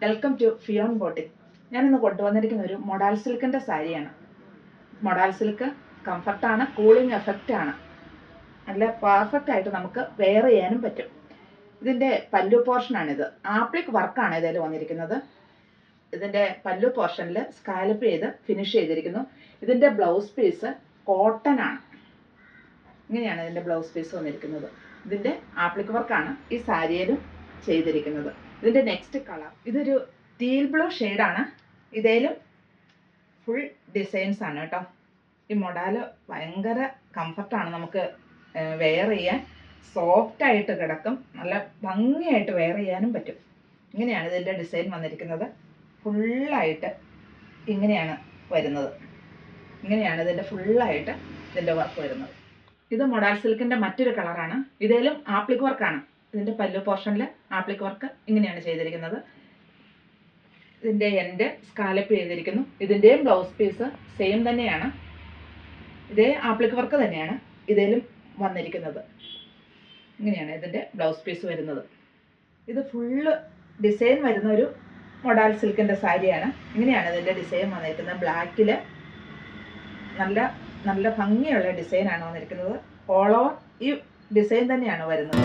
Welcome to ഫിയോൺ boutique. ഞാനിന്ന് കൊണ്ടുവന്നിരിക്കുന്ന ഒരു modal സിൽക്കിൻ്റെ സാരിയാണ്. മൊഡാൽ സിൽക്ക് കംഫർട്ടാണ്, കൂളിംഗ് എഫക്റ്റാണ്, നല്ല പെർഫെക്റ്റ് ആയിട്ട് നമുക്ക് വെയർ ചെയ്യാനും പറ്റും. ഇതിൻ്റെ പല്ലു പോർഷനാണിത്. ആപ്ലിക് വർക്കാണ് ഇതിൽ വന്നിരിക്കുന്നത്. ഇതിൻ്റെ പല്ലു പോർഷനിൽ സ്കാലപ്പ് ചെയ്ത് ഫിനിഷ് ചെയ്തിരിക്കുന്നു. ഇതിൻ്റെ ബ്ലൗസ് പീസ് കോട്ടൺ ആണ്. ഇങ്ങനെയാണ് ഇതിൻ്റെ ബ്ലൗസ് പീസ് വന്നിരിക്കുന്നത്. ഇതിൻ്റെ ആപ്ലിക് വർക്കാണ് ഈ സാരിയിലും ചെയ്തിരിക്കുന്നത്. ഇതിൻ്റെ നെക്സ്റ്റ് കളർ ഇതൊരു ടീൽ ബ്ലൂ ഷെയ്ഡാണ്. ഇതേലും ഫുൾ ഡിസൈൻസ് ആണ് കേട്ടോ. ഈ മൊഡാൽ ഭയങ്കര കംഫർട്ടാണ്, നമുക്ക് വെയർ ചെയ്യാൻ സോഫ്റ്റായിട്ട് കിടക്കും, നല്ല ഭംഗിയായിട്ട് വെയർ ചെയ്യാനും പറ്റും. ഇങ്ങനെയാണ് ഇതിൻ്റെ ഡിസൈൻ വന്നിരിക്കുന്നത്. ഫുള്ളായിട്ട് ഇങ്ങനെയാണ് വരുന്നത്. ഇങ്ങനെയാണ് ഇതിൻ്റെ ഫുള്ളായിട്ട് ഇതിൻ്റെ വർക്ക് വരുന്നത്. ഇത് മൊഡാൽ സിൽക്കിൻ്റെ മറ്റൊരു കളറാണ്. ഇതേലും ആപ്ലിക് വർക്കാണ്. ഇതിൻ്റെ പല്ലു പോർഷനിൽ ആപ്ലിക് വർക്ക് ഇങ്ങനെയാണ് ചെയ്തിരിക്കുന്നത്. ഇതിൻ്റെ എൻഡ് സ്കാലപ്പ് ചെയ്തിരിക്കുന്നു. ഇതിൻ്റെയും ബ്ലൗസ് പീസ് സെയിം തന്നെയാണ്. ഇതേ ആപ്ലിക് വർക്ക് തന്നെയാണ് ഇതിലും വന്നിരിക്കുന്നത്. ഇങ്ങനെയാണ് ഇതിൻ്റെ ബ്ലൗസ് പീസ് വരുന്നത്. ഇത് ഫുള്ള് ഡിസൈൻ വരുന്ന ഒരു മൊഡാൽ സിൽക്കിൻ്റെ സാരിയാണ്. ഇങ്ങനെയാണ് ഇതിൻ്റെ ഡിസൈൻ വന്നിരിക്കുന്നത്. ബ്ലാക്കിൽ നല്ല നല്ല ഭംഗിയുള്ള ഡിസൈനാണ് വന്നിരിക്കുന്നത്. ഓൾ ഓവർ ഈ ഡിസൈൻ തന്നെയാണ് വരുന്നത്.